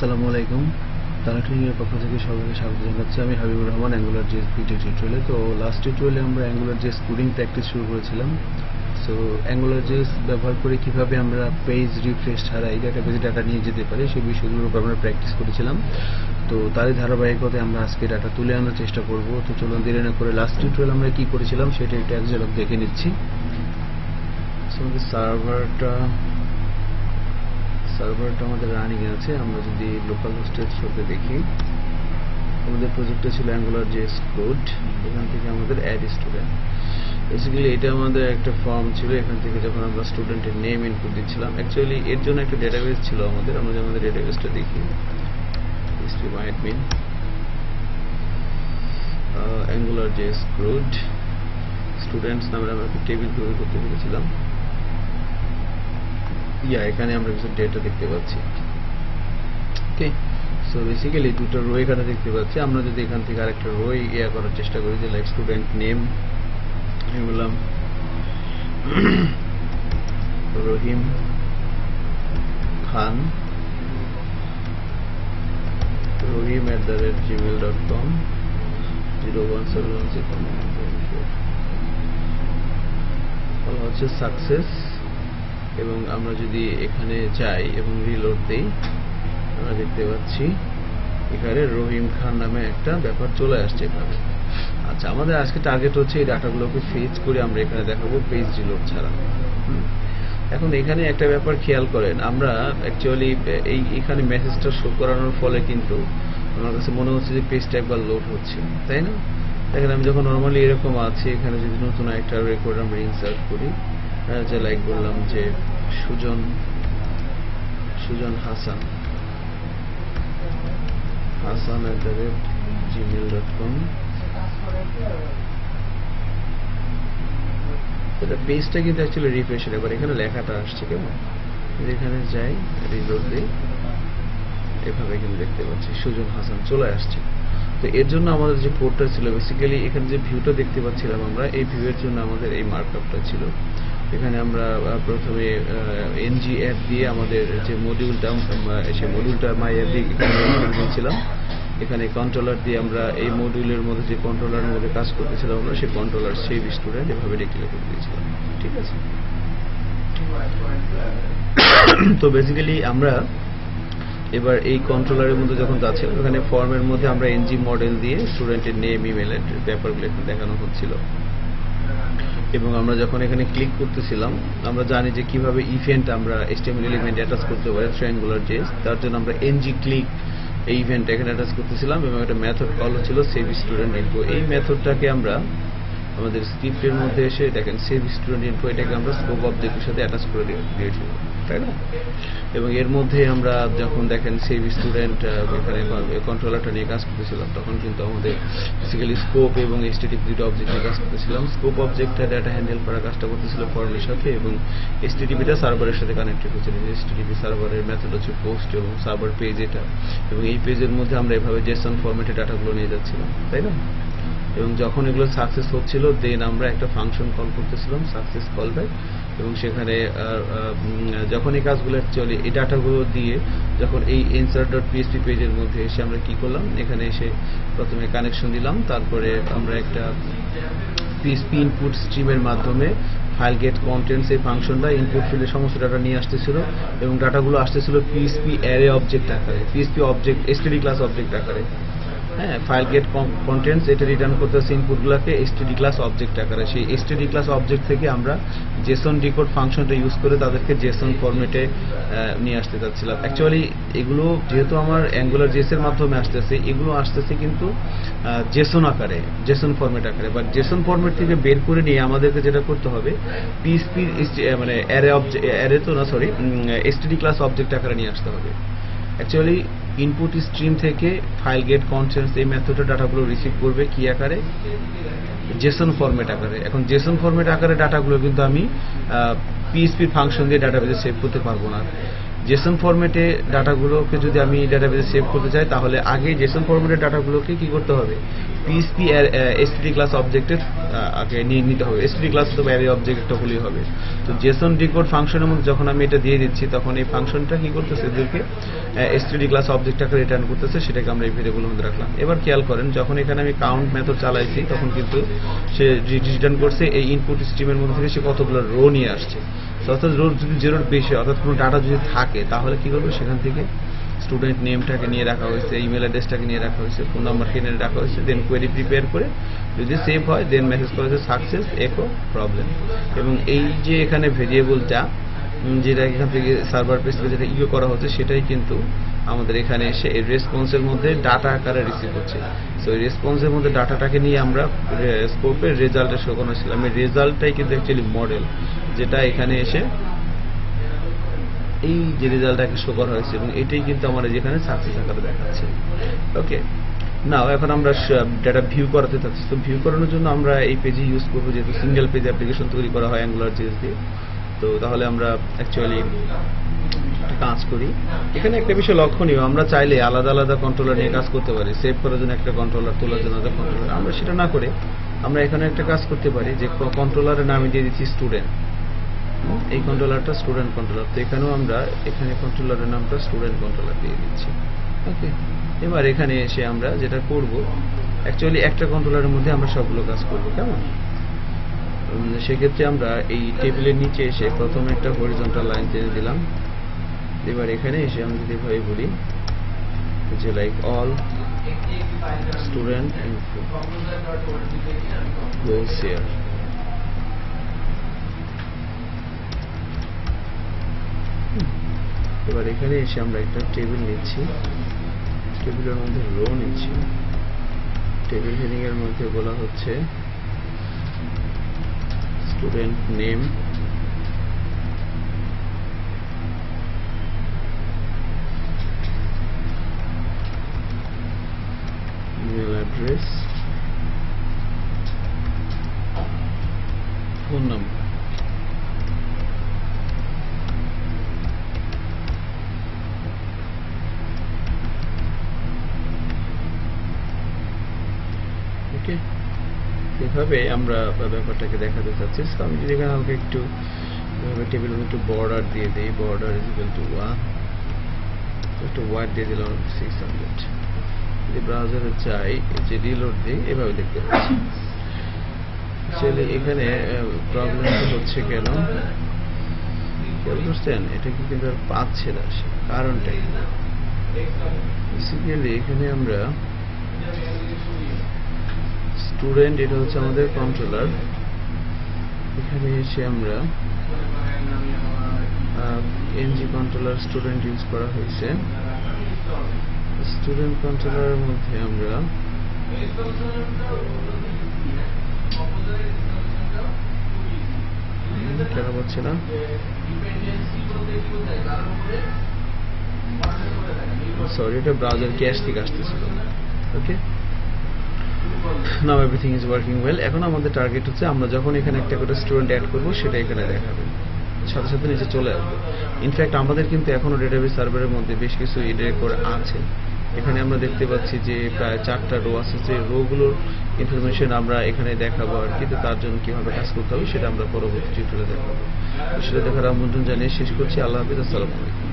আসসালামু আলাইকুম। তারা ট্রেনিংয়ের পক্ষ থেকে সবাইকে স্বাগত জানাচ্ছি। আমি Habibur Rahman, angular JS video টিউটোরিয়ালে। তো লাস্ট টিউটোরিয়ালে আমরা অ্যাঙ্গুলার জেএস কোডিং প্র্যাকটিস শুরু করেছিলাম। সো অ্যাঙ্গুলার জেএস ব্যবহার করে কিভাবে আমরা পেজ রিফ্রেশ ছাড়া এই ডাটাবেজে ডাটা নিয়ে যেতে পারি সেই বিষয়গুলোর উপর আমরা প্র্যাকটিস করেছিলাম। তো তারই ধারাবাহিকতায় আমরা আজকে ডাটা তুলে আনার চেষ্টা করব। তো চলুন দেরি না করে লাস্ট টিউটোরিয়াল আমরা কি করেছিলাম সেটা একটু এক ঝলক দেখে নিচ্ছি। সো আমাদের সার্ভারটা আমাদের রানিং আছে। আমরা যদি লোকাল হোস্টের থ্রুতে দেখি, আমাদের প্রজেক্টটা ছিল অ্যাঙ্গুলার জেএস কোড। এখান থেকে আমাদের অ্যাড স্টুডেন্ট, বেসিক্যালি এটা আমাদের একটা ফর্ম ছিল। এখান থেকে যখন আমরা স্টুডেন্টের নেম ইনপুট দিচ্ছিলাম, অ্যাকচুয়ালি এর জন্য একটা ডেটাবেস ছিল আমাদের। আমরা যদি আমাদের ডেটাবেসটা দেখি, admin angular JS code students নামে আমরা একটা টেবিল তৈরি করতে পেরেছিলাম। এখানে আমরা কিছু ডেটা দেখতে পাচ্ছি। ওকে, সো বেসিক্যালি দুটো রো এখানে দেখতে পাচ্ছি। আমরা যদি এখান থেকে আরেকটা রো করার চেষ্টা করি, যে লাইক স্টুডেন্ট নেম বললাম রহিম খান, rahim@gmail.com 01716 হচ্ছে সাকসেস। এবং আমরা যদি এখানে যাই এবং রিলোড দেই, আমরা দেখতে পাচ্ছি এখানে রহিম খান নামে একটা ব্যাপার চলে আসছে এখানে। আচ্ছা, আমাদের আজকে টার্গেট হচ্ছে এই ডাটাগুলোকে ফেচ করে আমরা এখানে দেখাবো পেজ রিলোড ছাড়া। এখন এখানে একটা ব্যাপার খেয়াল করেন, আমরা অ্যাকচুয়ালি এখানে মেসেজটা শো করানোর ফলে কিন্তু আমার কাছে মনে হচ্ছে যে পেজটা একবার লোড হচ্ছে, তাই না? দেখেন, আমি যখন নর্মালি এরকম আছে, এখানে যদি নতুন একটা রেকর্ড আমরা ইনসার্ট করি, যে লাইক বললাম যে সুজন hasan@gmail.com, এটা পেজটা কিন্তু অ্যাকচুয়ালি রিফ্রেশ এবার এখানে লেখাটা আসছে কেমন। এখানে যাই, রিলোড দিই, এভাবে কিন্তু দেখতে পাচ্ছি সুজন হাসান চলে আসছে। তো এর জন্য আমাদের যে কোডটা ছিল, বেসিক্যালি এখানে যে ভিউটা দেখতে পাচ্ছিলাম আমরা, এই ভিউয়ের জন্য আমাদের এই মার্কআপটা ছিল। এখানে আমরা প্রথমে ng অ্যাপ দিয়ে আমাদের যে মডিউলটা, সেই মডিউলটা মাই অ্যাপ দিয়ে দিয়েছিলাম। এখানে কন্ট্রোলার দিয়ে আমরা এই মডিউলের মধ্যে যে কন্ট্রোলারের মধ্যে কাজ করতেছিলাম আমরা, সেই কন্ট্রোলার সেভ স্টুডেন্ট এভাবে ডিক্লেয়ার করে দিয়েছিলাম। ঠিক আছে, তো বেসিক্যালি আমরা এবার এই কন্ট্রোলারের মধ্যে যখন যাচ্ছিলাম, এখানে ফর্মের মধ্যে আমরা ng মডেল দিয়ে স্টুডেন্টের নেম, ইমেল ব্যাপারগুলো এখানে দেখানো হচ্ছিল। এবং আমরা যখন এখানে ক্লিক করতেছিলাম, আমরা জানি যে কিভাবে ইভেন্ট আমরা HTML এলিমেন্ট অ্যাটাচ করতে পারি ট্রায়াঙ্গুলার জেএস। তার জন্য আমরা ng ক্লিক এই ইভেন্ট এখানে অ্যাটাচ করতেছিলাম এবং একটা মেথড কল ছিল সেভ স্টুডেন্ট ইনফো। এই মেথডটাকে আমরা আমাদের স্ক্রিপ্টের মধ্যে এসে দেখেন সেভ স্টুডেন্ট ইনফো, এটাকে আমরা স্কোপ অবজেক্টের সাথে অ্যাটাচ করে দিয়েছিল, তাই না? এবং এর মধ্যে আমরা যখন দেখেন সেভ স্টুডেন্ট এখানে কন্ট্রোলারটা নিয়ে কাজ করতেছিলাম, তখন কিন্তু আমাদের বেসিক্যালি স্কোপ এবং HTTP দুটো অবজেক্ট নিয়ে কাজ করতেছিলাম। স্কোপ অবজেক্টটা ডাটা হ্যান্ডেল করার কাজটা করতেছিল ফর্মের সাথে, এবং HTTPটা সার্ভারের সাথে কানেক্টেড হচ্ছিল। HTTP সার্ভারের মেথড হচ্ছে পোস্ট এবং সার্ভার পেজ এটা। এবং এই পেজের মধ্যে আমরা এভাবে জেসন ফরম্যাটে ডাটাগুলো নিয়ে যাচ্ছিলাম, তাই না? এবং যখন এগুলো সাকসেস হচ্ছিল, দেন আমরা একটা ফাংশন কল করতেছিলাম, সাকসেস কল ব্যাক। এবং সেখানে যখন এই কাজগুলো অ্যাকচুয়ালি এই ডাটাগুলো দিয়ে যখন এই insert.php পেজের মধ্যে এসে আমরা কি করলাম, এখানে এসে প্রথমে কানেকশন দিলাম, তারপরে আমরা একটা PHP ইনপুট স্ট্রিমের মাধ্যমে ফাইল গেট কন্টেন্টস এই ফাংশনটা ইনপুট ফিল্ডে সমস্ত ডাটা নিয়ে আসতেছিল। এবং ডাটাগুলো আসতেছিল PHP অ্যারে অবজেক্ট আকারে, PHP object std class object আকারে। হ্যাঁ, ফাইল গেট কন্টেন্টস এটা রিটার্ন করতেছে ইনপুটগুলোকে std ক্লাস অবজেক্ট আকারে। সেই std ক্লাস অবজেক্ট থেকে আমরা জেসন ডিকোড ফাংশনটা ইউজ করে তাদেরকে জেসন ফরম্যাটে নিয়ে আসতে চাচ্ছিলাম। অ্যাকচুয়ালি এগুলো যেহেতু আমার অ্যাঙ্গুলার জেএস এর মাধ্যমে আসতেছে, এগুলো আসতেছে কিন্তু জেসন আকারে, জেসন ফরম্যাট আকারে। বাট জেসন ফরম্যাট থেকে বের করে নিয়ে আমাদেরকে যেটা করতে হবে, PHP মানে std ক্লাস অবজেক্ট আকারে নিয়ে আসতে হবে। অ্যাকচুয়ালি ইনপুট স্ট্রিম থেকে ফাইল গেট কন্টেন্টস এই মেথডে ডাটাগুলো রিসিভ করবে কি আকারে, জেসন ফরম্যাট আকারে। এখন জেসন ফরম্যাট আকারে ডাটাগুলো কিন্তু আমি PHP ফাংশন দিয়ে ডাটাবেজে সেভ করতে পারবো না। জেসন ফরম্যাটে ডাটাগুলোকে যদি আমি ডাটাবেসে সেভ করতে চাই, তাহলে আগে জেসন ফরম্যাটের ডাটাগুলোকে কি করতে হবে, পিএসপি এসটিডি ক্লাস অবজেক্টের আগে নিয়ে নিতে হবে। এসটিডি ক্লাস তো অ্যারে অবজেক্ট একটা হলেই হবে। তো জেসন ডিকোড ফাংশনের মধ্যে যখন আমি এটা দিয়ে দিচ্ছি, তখন এই ফাংশনটা কি করতেছে, এদেরকে এসটিডি ক্লাস অবজেক্টটাকে রিটার্ন করতেছে, সেটাকে আমরা এই ভেরিয়েবলের মধ্যে রাখলাম। এবার খেয়াল করেন, যখন এখানে আমি কাউন্ট মেথড চালাইছি, তখন কিন্তু সে রিটার্ন করছে এই ইনপুট স্ট্রিমের মধ্যে থেকে সে কতগুলো রো নিয়ে আসছে। অর্থাৎ রো যদি 0-র বেশি, অর্থাৎ কোনো ডাটা যদি থাকে, তাহলে কি করবে, সেখান থেকে স্টুডেন্ট নেমটাকে নিয়ে রাখা হয়েছে, ইমেল অ্যাড্রেসটাকে নিয়ে রাখা হয়েছে, ফোন নাম্বারকে নিয়ে রাখা হয়েছে, দেন কোয়েরি প্রিপেয়ার করে যদি সেভ হয়, দেন মেসেজ করা হয়েছে সাকসেস এখো প্রবলেম। এবং এই যে এখানে ভেরিয়েবলটা যেটা এখান থেকে সার্ভার পেজ থেকে যেটা ইয়ে করা হচ্ছে, সেটাই কিন্তু আমাদের এখানে এসে এই রেসপন্সের মধ্যে ডাটা আকারে রিসিভ হচ্ছে। সো এই রেসপন্সের মধ্যে ডাটাটাকে নিয়ে আমরা স্কোপের রেজাল্টে শো করা হয়েছিলাম। এই রেজাল্টটাই কিন্তু অ্যাকচুয়ালি মডেল, যেটা এখানে এসে এই যে রেজাল্টটাকে শো করা হয়েছে, এবং এটাই কিন্তু আমরা যেখানে সাকসেস আকারে দেখাচ্ছে। ওকে, নাও এখন আমরা ডাটা ভিউ করাতে চাচ্ছি। তো ভিউ করানোর জন্য আমরা এই পেজে ইউজ করবো, যেহেতু সিঙ্গেল পেজ অ্যাপ্লিকেশন তৈরি করা হয় অ্যাঙ্গুলার জেএস দিয়ে। তো তাহলে আমরা অ্যাকচুয়ালি একটা কাজ করি। এখানে একটা বিষয় লক্ষণীয়, আমরা চাইলে আলাদা আলাদা কন্ট্রোলার নিয়ে কাজ করতে পারি। সেভ করার জন্য একটা কন্ট্রোলার, তোলার জন্য একটা কন্ট্রোলার। আমরা সেটা না করে আমরা এখানে একটা কাজ করতে পারি, যে কন্ট্রোলারের নামে দিয়ে দিচ্ছি স্টুডেন্ট। এই কন্ট্রোলারটা স্টুডেন্ট কন্ট্রোলার। তো এখানেও আমরা এখানে কন্ট্রোলারের নামটা স্টুডেন্ট কন্ট্রোলার দিয়ে দিচ্ছি। ওকে, এবার এখানে এসে আমরা যেটা করব, অ্যাকচুয়ালি একটা কন্ট্রোলারের মধ্যে আমরা সবগুলো কাজ করব, কেমন? সেক্ষেত্রে আমরা এই টেবিলের নিচে এসে প্রথমে একটা হরিজন্টাল লাইন টেনে দিলাম। এবার এখানে এসে আমি যদি ভাই বলি যে like all student info goes here. এবার এখানে এসে আমরা একটা টেবিল নিচ্ছি, টেবিলের মধ্যে রো নিচ্ছি। টেবিল হেডিং এর মধ্যে বলা হচ্ছে student name, email address, phone number. Okay, এভাবে আমরা ব্যাপারটাকে দেখাতে চাচ্ছি। আমি যদি এখানে আমাকে একটু টেবিলের একটু বর্ডার দিয়ে দিই, বর্ডার ইজ ইকুয়াল টু 1, একটু ওয়াইড দিয়ে দিলাম 600। যদি ব্রাউজারে যাই, যে রিলোড দিই, এভাবে দেখতে পাচ্ছি। অ্যাকচুয়ালি এখানে প্রবলেমটা হচ্ছে কেন খেয়াল করছেন, এটা কিন্তু আর পাচ্ছে না, কারণটা কি? বেসিক্যালি এখানে আমরা স্টুডেন্ট, এটা হচ্ছে আমাদের কন্ট্রোলার। এখানে এসে আমরা এনজি কন্ট্রোলার স্টুডেন্ট ইউজ করা হয়েছে। স্টুডেন্ট কন্ট্রোলারের মধ্যে আমরা কেন পাচ্ছি না, সরি, এটা ব্রাউজার ক্যাশ থেকে আসতেছিল। Okay, now everything is working well. এখন আমাদের টার্গেট হচ্ছে, আমরা যখন এখানে একটা করে স্টুডেন্ট অ্যাড করবো, সেটা এখানে দেখাবে, সাথে সাথে নিচে চলে আসবে। ইনফ্যাক্ট আমাদের কিন্তু এখনো ডেটাবেস সার্ভারের মধ্যে বেশ কিছু রেকর্ড আছে। এখানে আমরা দেখতে পাচ্ছি যে প্রায় 4টা রো আছে। যে রোগুলোর ইনফরমেশন আমরা এখানে দেখাবো আর কি। তো তার জন্য কিভাবে কাজ করতে হবে সেটা আমরা পরবর্তী টিউটোরিয়ালে দেখাবো। সেটা দেখার আমন্ত্রণ জানিয়ে শেষ করছি। আল্লাহ হাফেজ, আসসালামু আলাইকুম।